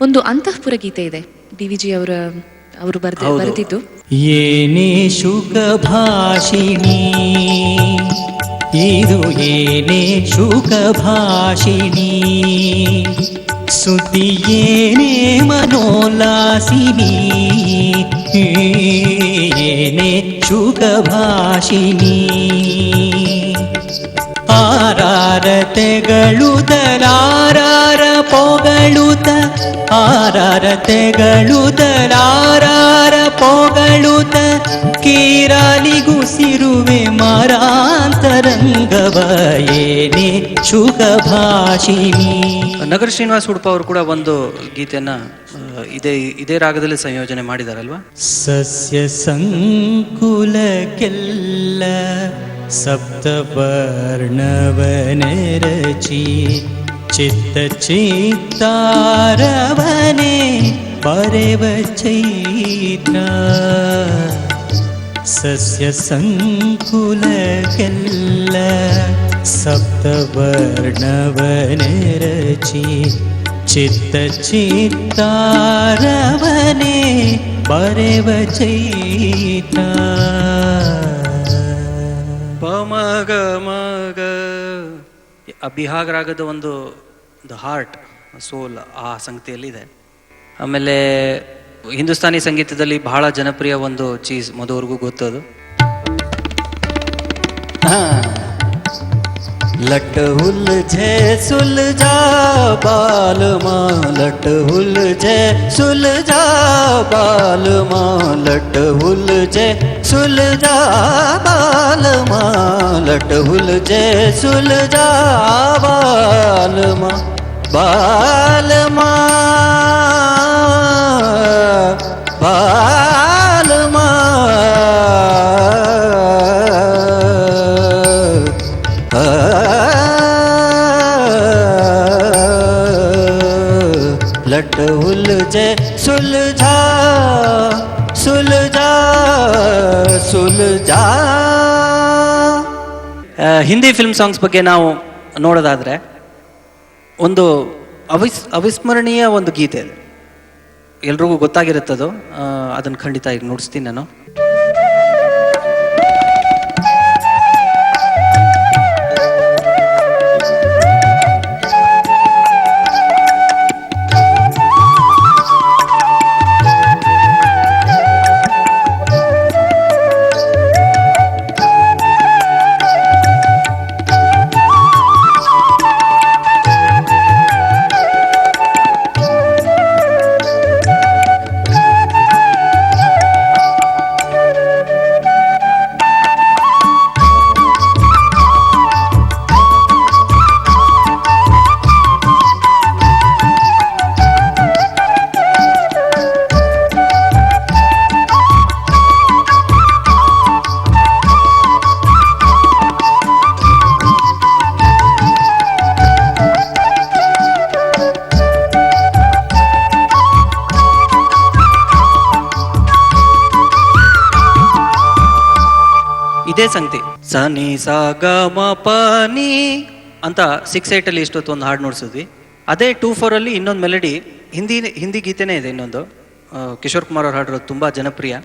ಒಂದು ಅಂತಃಪುರ ಗೀತೆ ಇದೆ, DVG ಅವರು ಬರೆದಿದ್ದು. ಏನೇ ಶುಕ ಭಾಷಿಣಿ ಇದು, ಏನೇ ಶುಕ ಭಾಷಿಣಿ ಸುದ್ದಿ ಏನೇ ಮನೋಲ್ಲಾಸಿನಿ, ಏನೇ ಶುಕ ಭಾಷಿಣಿ ಆರಾರತೆಗಳುದಲಾರಾರ ಪೊಗಳುತ, ಆರಾರತೆಗಳುದಲಾರಾರ ಪೊಗಳುತ ಕೀರಾಲಿಗುಸಿರುವೆ ಮಾರಾಂತರಂಗವ ಏನೇ ಶುಕ ಭಾಷಿಣಿ. ನಗರ ಶ್ರೀನಿವಾಸ್ ಉಡುಪ ಅವರು ಕೂಡ ಒಂದು ಗೀತೆಯನ್ನ ಇದೇ ರಾಗದಲ್ಲಿ ಸಂಯೋಜನೆ ಮಾಡಿದಾರಲ್ವಾ? ಸಸ್ಯ ಸಂಕುಲಕ್ಕೆಲ್ಲ ಸಪ್ತವರ್ಣವನೆರಚಿ ಚಿತ್ತ ಚಿತ್ತಾರವನೆ ಬರೆವ ಚೈತ್ರ. ಸಸ್ಯ ಸಂಕುಲಕ್ಕೆಲ್ಲ ಸಪ್ತವರ್ಣವನೆರಚಿ ಚಿತ್ತ ಚಿತ್ತಾರವನೆ ಬರೆವ ಚೈತ್ರ. ಮಗ ಮಗ ಬಿಹಾಗ್ ರಾಗದ ಒಂದು ಹಾರ್ಟ್ ಸೋಲ್ ಆ ಸಂಗತಿಯಲ್ಲಿದೆ. ಆಮೇಲೆ ಹಿಂದೂಸ್ತಾನಿ ಸಂಗೀತದಲ್ಲಿ ಬಹಳ ಜನಪ್ರಿಯ ಒಂದು ಚೀಸ್ ಮೊದವರೆಗೂ ಗೊತ್ತದು. लट उलझे सुलझा बाल माँ, लट उलझे सुलझा बाल माँ, लट उलझे सुलझा बाल माँ, लट उलझे सुलझा बाल माँ, बाल माँ बाल माँ लट उलझे सुलझा सुलझा सुलझा. ಹಿಂದಿ ಫಿಲ್ಮ್ ಸಾಂಗ್ಸ್ ಬಗ್ಗೆ ನಾವು ನೋಡೋದಾದ್ರೆ ಒಂದು ಅವಿಸ್ಮರಣೀಯ ಒಂದು ಗೀತೆ ಇದೆ, ಎಲ್ರಿಗೂ ಗೊತ್ತಾಗಿರುತ್ತದು. ಅದನ್ನು ಖಂಡಿತ ಈಗ ನುಡಿಸ್ತೀನಿ ನಾನು. ಇದೇ ಸಂಗತಿ ಸನಿ ಸ ಗ ಮ ಪ ನಿ ಅಂತ 6/8 ಅಲ್ಲಿ ಇಷ್ಟೊತ್ತು ಒಂದು ಹಾಡು ನೋಡ್ಸಿದ್ವಿ. ಅದೇ 2/4 ಅಲ್ಲಿ ಇನ್ನೊಂದು ಮೆಲಡಿ, ಹಿಂದಿ ಗೀತೆನೇ ಇದೆ ಇನ್ನೊಂದು, ಕಿಶೋರ್ ಕುಮಾರ್ ಅವ್ರು ಹಾಡಿರೋದು, ತುಂಬಾ ಜನಪ್ರಿಯ.